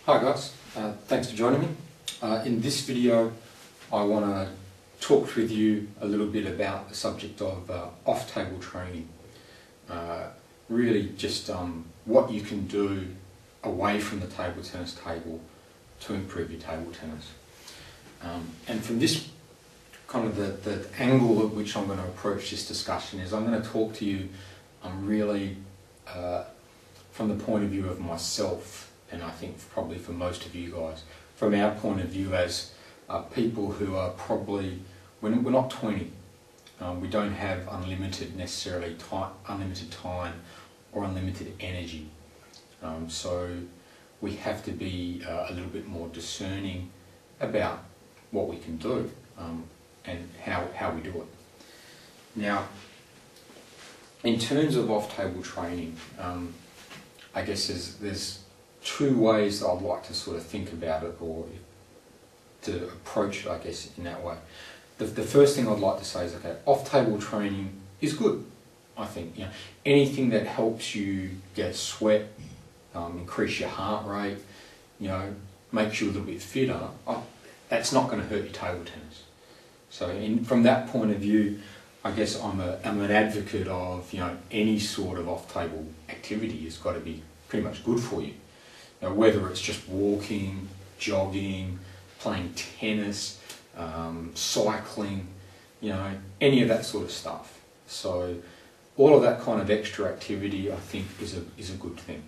Hi guys, thanks for joining me. In this video I want to talk with you a little bit about the subject of off-table training. Really just what you can do away from the table tennis table to improve your table tennis. And from this kind of the angle at which I'm going to approach this discussion is I'm going to talk to you really from the point of view of myself, and I think probably for most of you guys, from our point of view as people who are probably, we're not 20, we don't have unlimited time or unlimited energy, so we have to be a little bit more discerning about what we can do and how we do it. Now, in terms of off-table training, I guess there's two ways that I'd like to sort of think about it or to approach it, I guess, in that way. The first thing I'd like to say is, okay, off-table training is good, I think. You know, anything that helps you get sweat, increase your heart rate, you know, makes you a little bit fitter, that's not going to hurt your table tennis. So from that point of view, I guess I'm an advocate of, you know, any sort of off-table activity has got to be pretty much good for you. Now, whether it's just walking, jogging, playing tennis, cycling, you know, any of that sort of stuff. So all of that kind of extra activity, I think, is a good thing.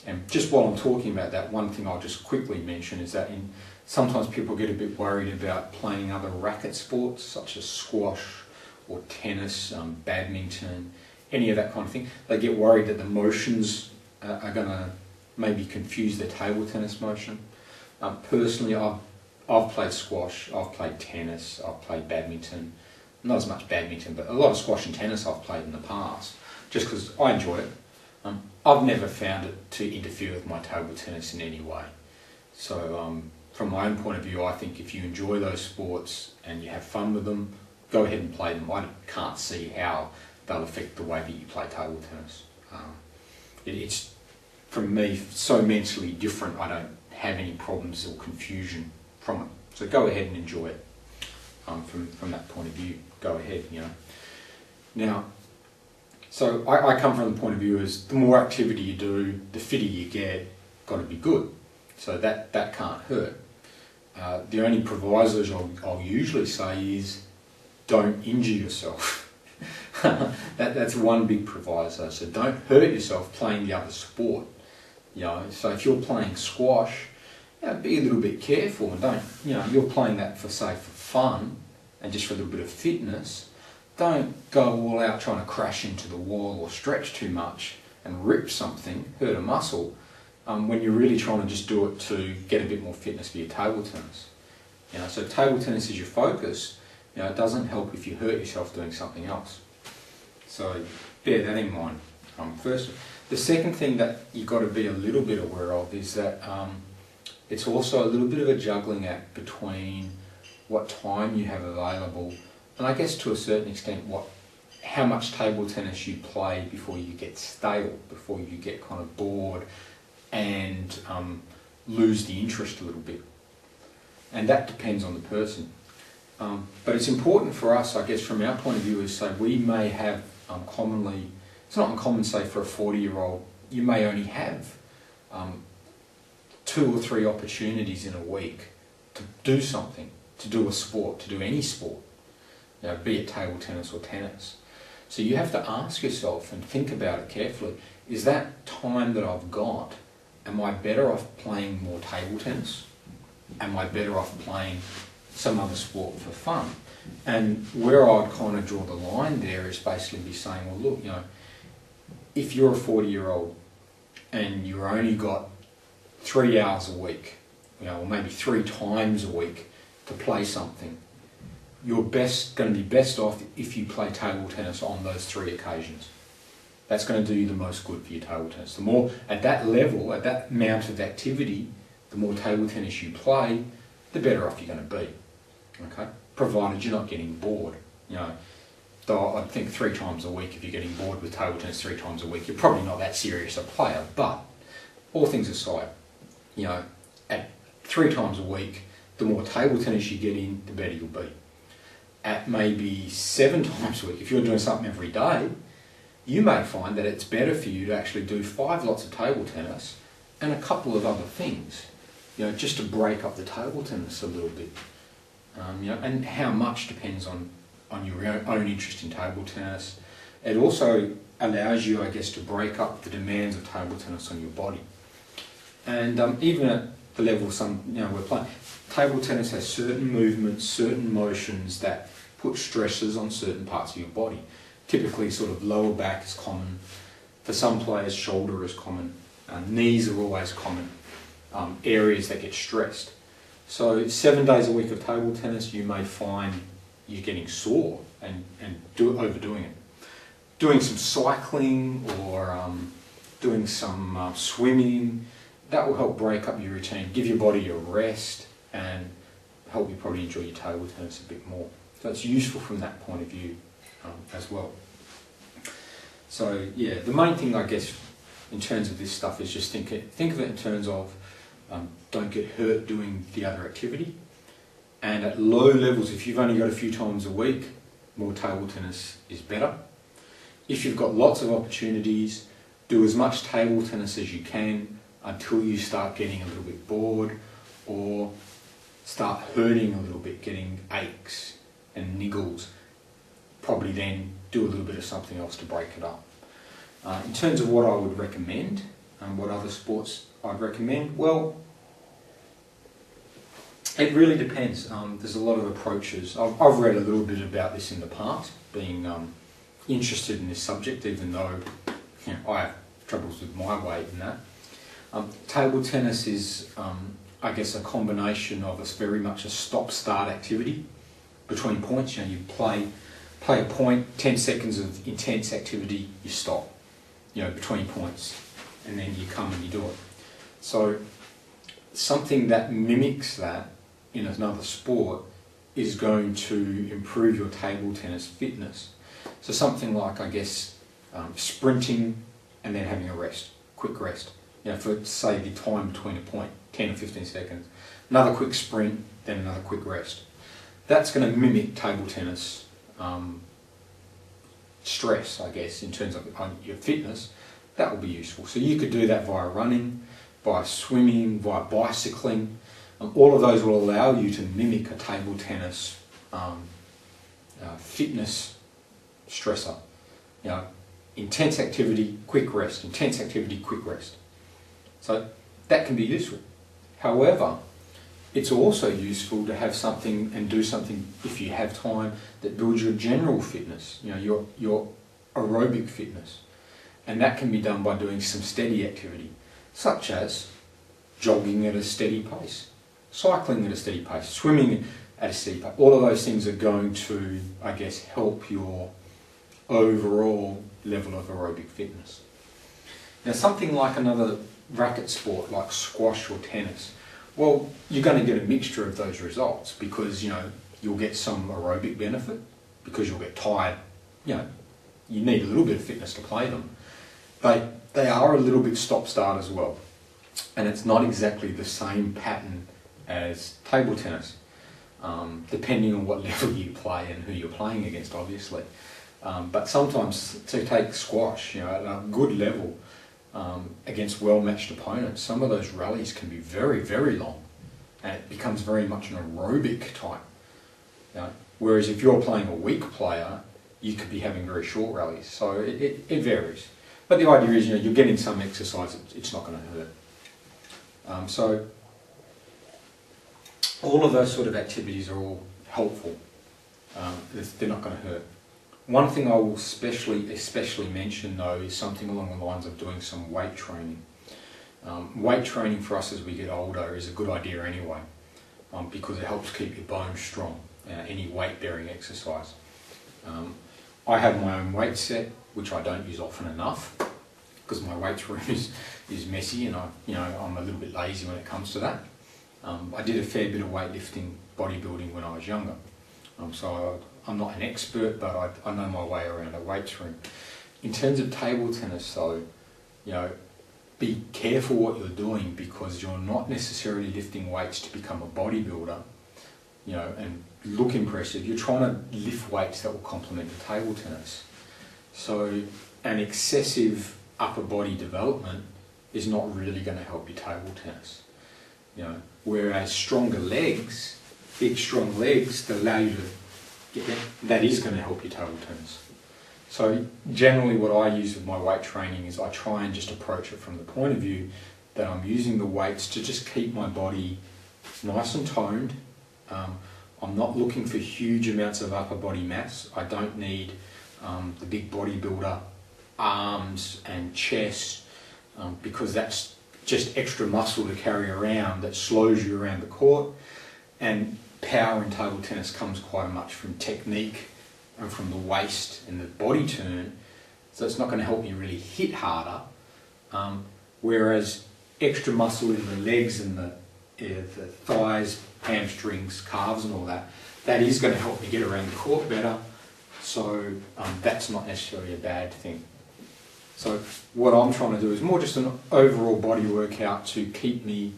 And just while I'm talking about that, one thing I'll just quickly mention is that sometimes people get a bit worried about playing other racket sports such as squash or tennis, badminton, any of that kind of thing. They get worried that the motions are going to maybe confuse their table tennis motion. Personally, I've played squash, I've played tennis, I've played badminton. Not as much badminton, but a lot of squash and tennis I've played in the past, just because I enjoy it. I've never found it to interfere with my table tennis in any way. So from my own point of view, I think if you enjoy those sports and you have fun with them, go ahead and play them. I can't see how they'll affect the way that you play table tennis. It's, from me, so mentally different, I don't have any problems or confusion from it. So go ahead and enjoy it. From that point of view, go ahead, you know. Now, so I come from the point of view as the more activity you do, the fitter you get, got to be good. So that can't hurt. The only provisos I'll usually say is don't injure yourself. That's one big proviso. So don't hurt yourself playing the other sport. You know, so if you're playing squash, you know, be a little bit careful and don't, you know, you're playing that for fun and just for a little bit of fitness. Don't go all out trying to crash into the wall or stretch too much and rip something, hurt a muscle, when you're really trying to just do it to get a bit more fitness for your table tennis. You know, so table tennis is your focus. You know, it doesn't help if you hurt yourself doing something else. So bear that in mind. First, the second thing that you've got to be a little bit aware of is that it's also a little bit of a juggling act between what time you have available and I guess to a certain extent how much table tennis you play before you get stale, before you get kind of bored and lose the interest a little bit. And that depends on the person. But it's important for us, I guess, from our point of view, is say we may have commonly, it's not uncommon, say, for a 40-year-old, you may only have 2 or 3 opportunities in a week to do something, to do a sport, to do any sport, you know, be it table tennis or tennis. So you have to ask yourself and think about it carefully, is that time that I've got, am I better off playing more table tennis? Am I better off playing some other sport for fun? And where I'd kind of draw the line there is basically be saying, well, look, you know, if you're a 40-year-old and you've only got 3 hours a week, you know, or maybe 3 times a week to play something, you're going to be best off if you play table tennis on those 3 occasions. That's going to do you the most good for your table tennis. The more, at that level, at that amount of activity, the more table tennis you play, the better off you're going to be. Okay? Provided you're not getting bored. You know, though I think 3 times a week, if you're getting bored with table tennis 3 times a week, you're probably not that serious a player. But all things aside, you know, 3 times a week, the more table tennis you get in, the better you'll be. At maybe 7 times a week, if you're doing something every day, you may find that it's better for you to actually do 5 lots of table tennis and a couple of other things, just to break up the table tennis a little bit. And how much depends on your own interest in table tennis. It also allows you, I guess, to break up the demands of table tennis on your body. And even at the level we're playing, table tennis has certain movements, certain motions that put stresses on certain parts of your body. Typically, sort of lower back is common. For some players, shoulder is common. Knees are always common areas that get stressed. So 7 days a week of table tennis, you may find you're getting sore and overdoing it. Doing some cycling or doing some swimming, that will help break up your routine, give your body a rest, and help you probably enjoy your table tennis a bit more. So it's useful from that point of view as well. So yeah, the main thing, I guess, in terms of this stuff is just think of it in terms of don't get hurt doing the other activity. And at low levels, if you've only got a few times a week, more table tennis is better. If you've got lots of opportunities, do as much table tennis as you can until you start getting a little bit bored or start hurting a little bit, getting aches and niggles. Probably then do a little bit of something else to break it up. In terms of what I would recommend, what other sports I'd recommend, well, it really depends. There's a lot of approaches. I've read a little bit about this in the past, being interested in this subject, even though I have troubles with my weight and that. Table tennis is, I guess, a combination of very much a stop-start activity between points. You play a point, 10 seconds of intense activity, you stop, between points, and then you come and you do it. So something that mimics that in another sport is going to improve your table tennis fitness. So something like, I guess, sprinting and then having a rest, quick rest. For say the time between a point, 10 or 15 seconds. Another quick sprint, then another quick rest. That's going to mimic table tennis stress, I guess, in terms of your fitness. That will be useful. So you could do that via running, via swimming, via bicycling. All of those will allow you to mimic a table tennis fitness stressor. Intense activity, quick rest, intense activity, quick rest. So that can be useful. However, it's also useful to have something and do something, if you have time, that builds your general fitness, your aerobic fitness. And that can be done by doing some steady activity, such as jogging at a steady pace, cycling at a steady pace, swimming at a steady pace. All of those things are going to, I guess, help your overall level of aerobic fitness. Now, something like another racket sport like squash or tennis, well, you're going to get a mixture of those results because, you'll get some aerobic benefit because you'll get tired. You need a little bit of fitness to play them. They are a little bit stop-start as well. And it's not exactly the same pattern as table tennis, depending on what level you play and who you're playing against, obviously. But sometimes to take squash, at a good level, against well-matched opponents, some of those rallies can be very, very long, and it becomes very much an aerobic type. Whereas if you're playing a weak player, you could be having very short rallies. So it varies. But the idea is, you're getting some exercise, it's not going to hurt. So all of those sort of activities are all helpful. They're not going to hurt. One thing I will especially mention though is something along the lines of doing some weight training. Weight training for us as we get older is a good idea anyway, because it helps keep your bones strong, any weight bearing exercise. I have my own weight set, which I don't use often enough because my weights room is messy and I'm a little bit lazy when it comes to that. I did a fair bit of weightlifting, bodybuilding when I was younger. So I'm not an expert, but I know my way around a weights room. In terms of table tennis though, be careful what you're doing, because you're not necessarily lifting weights to become a bodybuilder, you know, and look impressive. You're trying to lift weights that will complement your table tennis. So an excessive upper body development is not really going to help your table tennis, you know. Whereas stronger legs, big strong legs that allow you to get that is going to help your table tennis. So generally what I use with my weight training is I try and just approach it from the point of view that I'm using the weights to just keep my body nice and toned. I'm not looking for huge amounts of upper body mass. I don't need the big bodybuilder arms and chest, because that's just extra muscle to carry around that slows you around the court. And power in table tennis comes quite much from technique and from the waist and the body turn, so it's not going to help you really hit harder. Whereas extra muscle in the legs and the thighs, hamstrings, calves and all that, that is going to help me get around the court better. So that's not necessarily a bad thing. So what I'm trying to do is more just an overall body workout to keep me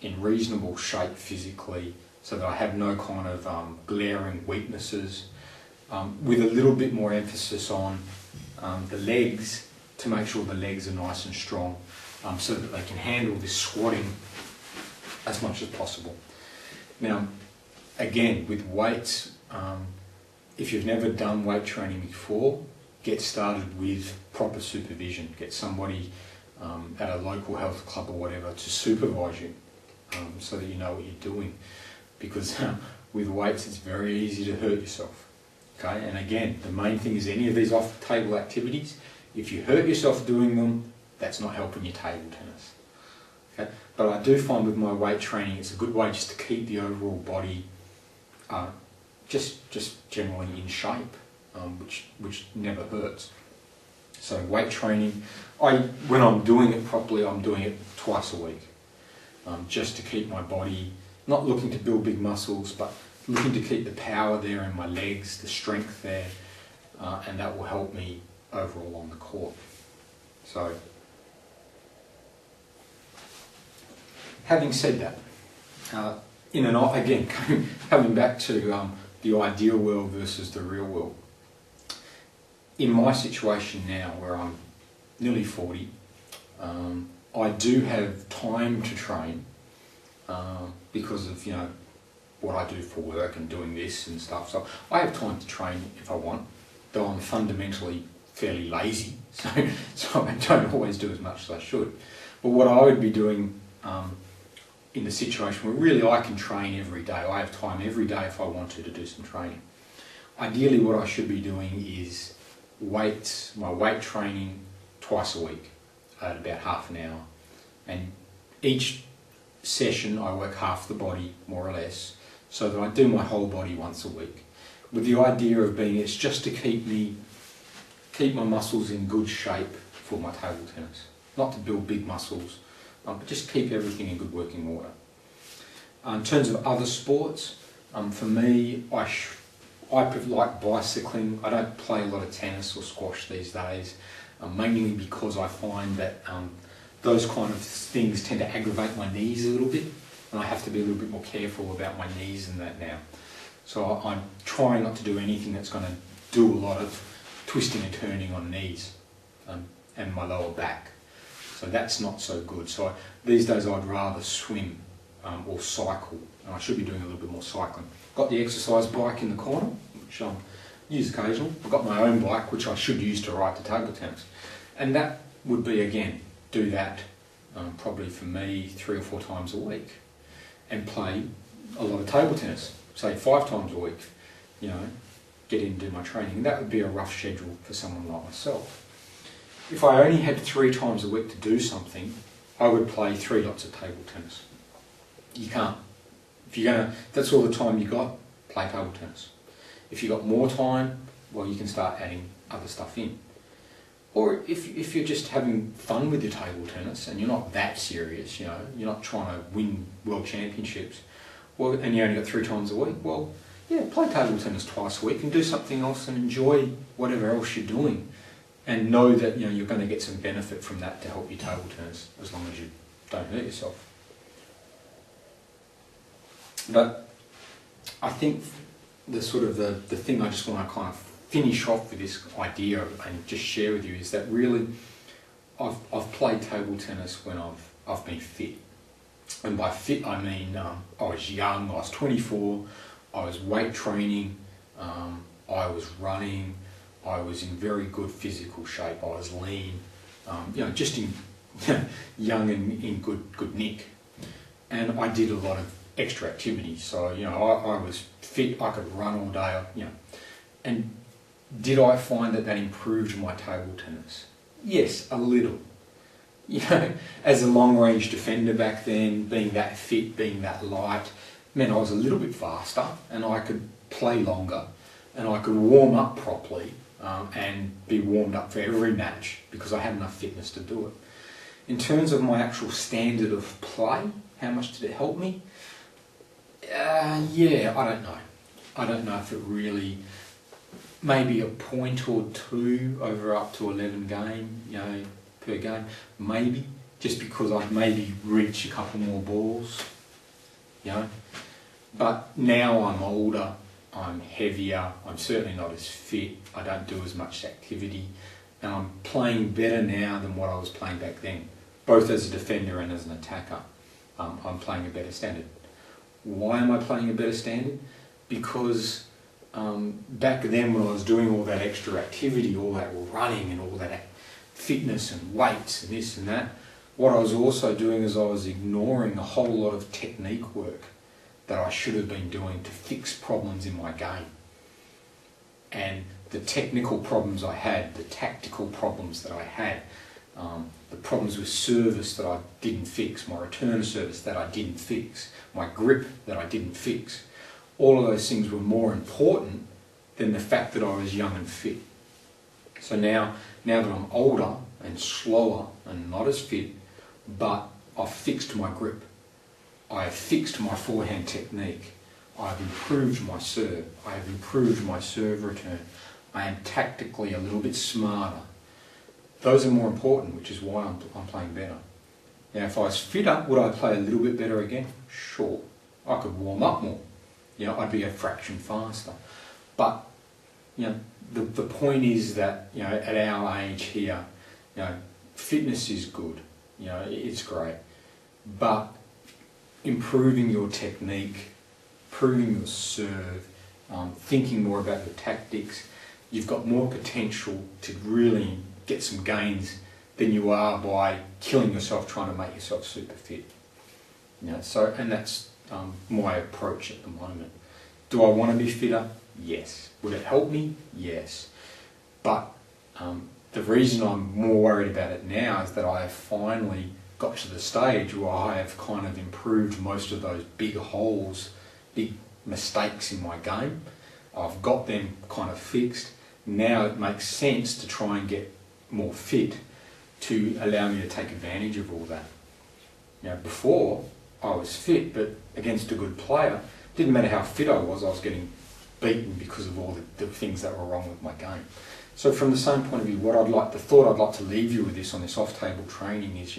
in reasonable shape physically, so that I have no kind of glaring weaknesses, with a little bit more emphasis on the legs, to make sure the legs are nice and strong, so that they can handle this squatting as much as possible. Now, again, with weights, if you've never done weight training before, get started with proper supervision. Get somebody at a local health club or whatever to supervise you, so that you know what you're doing. Because with weights, it's very easy to hurt yourself. Okay, and again, the main thing is any of these off-table activities, if you hurt yourself doing them, that's not helping your table tennis. Okay, but I do find with my weight training, it's a good way just to keep the overall body just generally in shape, which never hurts. So weight training, when I'm doing it properly, I'm doing it twice a week, just to keep my body, not looking to build big muscles, but looking to keep the power there in my legs, the strength there, and that will help me overall on the court. So, having said that, again, coming back to the ideal world versus the real world. In my situation now, where I'm nearly 40, I do have time to train, because of, you know, what I do for work and doing this and stuff. So I have time to train if I want, though I'm fundamentally fairly lazy, so I don't always do as much as I should. But what I would be doing in the situation where really I can train every day, I have time every day if I want to do some training. Ideally what I should be doing is my weight training twice a week at about half an hour. And each session I work half the body, more or less, so that I do my whole body once a week, with the idea of it's just to keep my muscles in good shape for my table tennis. Not to build big muscles, but just keep everything in good working order. In terms of other sports, for me, I like bicycling. I don't play a lot of tennis or squash these days, mainly because I find that those kind of things tend to aggravate my knees a little bit, and I have to be a little bit more careful about my knees and that now. So I'm trying not to do anything that's going to do a lot of twisting and turning on knees and my lower back. So that's not so good. So these days I'd rather swim or cycle, and I should be doing a little bit more cycling. Got the exercise bike in the corner, which I use occasionally. I've got my own bike, which I should use to ride to table tennis. And that would be, again, do that probably for me 3 or 4 times a week, and play a lot of table tennis, say 5 times a week, you know, get in and do my training. And that would be a rough schedule for someone like myself. If I only had 3 times a week to do something, I would play 3 lots of table tennis. You can't. If that's all the time you got, play table tennis. If you got more time, well, you can start adding other stuff in. Or if you're just having fun with your table tennis and you're not that serious, you know, you're not trying to win world championships, well, and you only got 3 times a week, well, yeah, play table tennis twice a week and do something else and enjoy whatever else you're doing. and know that you're going to get some benefit from that to help your table tennis, as long as you don't hurt yourself. But I think the thing I just want to kind of finish off with this idea and just share with you is that really I've played table tennis when I've been fit. And by fit I mean I was young, I was 24, I was weight training, I was running, I was in very good physical shape, I was lean, just in young and in good nick. And I did a lot of extra activity, so I was fit, I could run all day, And did I find that improved my table tennis? Yes, a little. As a long-range defender back then, being that fit, being that light, meant I was a little bit faster and I could play longer and I could warm up properly and be warmed up for every match because I had enough fitness to do it. In terms of my actual standard of play, how much did it help me? I don't know. I don't know if it really, maybe a point or two over up to 11 per game, maybe, just because I'd maybe reach a couple more balls, But now I'm older, I'm heavier, I'm certainly not as fit, I don't do as much activity, and I'm playing better now than what I was playing back then, both as a defender and as an attacker. I'm playing a better standard. Why am I playing a better standard? Because back then when I was doing all that extra activity, all that running and all that fitness and weights and this and that, what I was also doing is I was ignoring a whole lot of technique work that I should have been doing to fix problems in my game. And the technical problems I had, the tactical problems that I had, the problems with service that I didn't fix, my return of service that I didn't fix, my grip that I didn't fix, all of those things were more important than the fact that I was young and fit. So now that I'm older and slower and not as fit, but I've fixed my grip, I have fixed my forehand technique, I have improved my serve, I have improved my serve return, I am tactically a little bit smarter. Those are more important, which is why I'm playing better. Now if I was fitter, would I play a little bit better again? Sure. I could warm up more. I'd be a fraction faster. But the point is that at our age here, fitness is good. It's great. But improving your technique, improving your serve, thinking more about your tactics, you've got more potential to really get some gains than you are by killing yourself trying to make yourself super fit. And that's my approach at the moment. Do I want to be fitter? Yes. Would it help me? Yes. But the reason I'm more worried about it now is that I have finally got to the stage where I have kind of improved most of those big holes, big mistakes in my game. I've got them kind of fixed. Now it makes sense to try and get more fit to allow me to take advantage of all that. Before I was fit, but against a good player, didn't matter how fit I was getting beaten because of all the things that were wrong with my game. So from the same point of view, the thought I'd like to leave you with this on this off-table training is,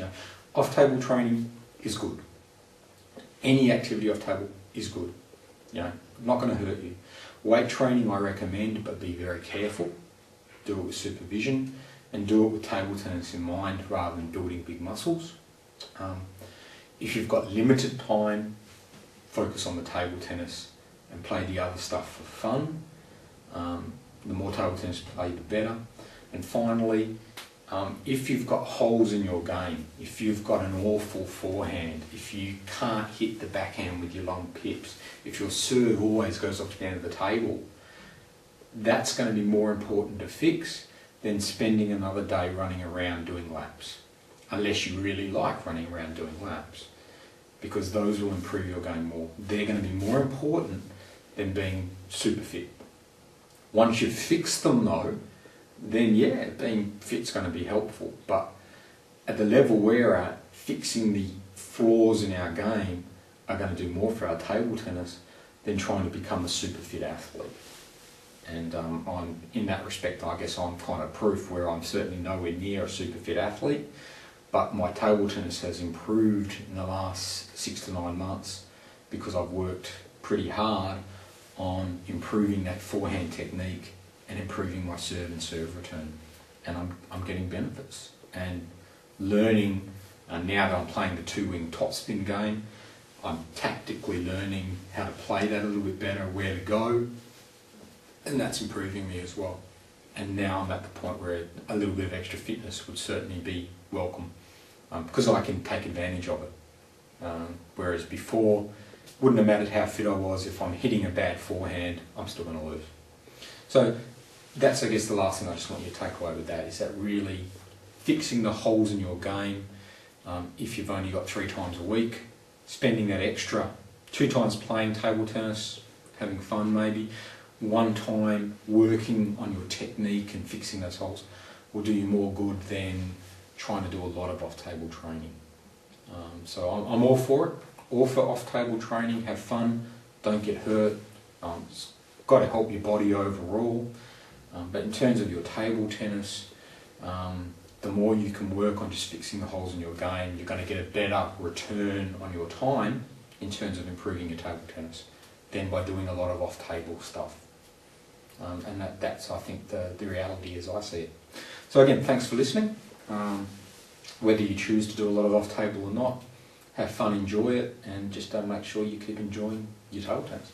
off-table training is good. Any activity off-table is good. Not going to hurt you. Weight training I recommend, but be very careful. Do it with supervision and do it with table tennis in mind rather than building big muscles. If you've got limited time, focus on the table tennis and play the other stuff for fun. The more table tennis play, the better. And finally, if you've got holes in your game, if you've got an awful forehand, if you can't hit the backhand with your long pips, if your serve always goes off the end of the table, that's going to be more important to fix than spending another day running around doing laps. Unless you really like running around doing laps, because those will improve your game more. They're going to be more important than being super fit. Once you've fixed them though, then being fit's going to be helpful. But at the level we're at, fixing the flaws in our game are going to do more for our table tennis than trying to become a super fit athlete. And I'm, in that respect, I guess I'm kind of proof where I'm certainly nowhere near a super fit athlete, but my table tennis has improved in the last 6 to 9 months because I've worked pretty hard on improving that forehand technique and improving my serve and serve return. And I'm getting benefits. And learning, now that I'm playing the two-wing topspin game, I'm tactically learning how to play that a little bit better, where to go, and that's improving me as well. And now I'm at the point where a little bit of extra fitness would certainly be welcome, because I can take advantage of it. Whereas before, wouldn't have mattered how fit I was, if I'm hitting a bad forehand, I'm still going to lose. So that's, I guess, the last thing I just want you to take away with that, is that really fixing the holes in your game. If you've only got 3 times a week, spending that extra 2 times playing table tennis, having fun maybe, 1 time working on your technique and fixing those holes will do you more good than trying to do a lot of off-table training. So I'm all for it, all for off-table training. Have fun, don't get hurt. It's got to help your body overall. But in terms of your table tennis, the more you can work on just fixing the holes in your game, you're going to get a better return on your time in terms of improving your table tennis than by doing a lot of off-table stuff. And that's, I think, the reality as I see it. So again, thanks for listening. Whether you choose to do a lot of off-table or not, have fun, enjoy it, and just make sure you keep enjoying your table tennis.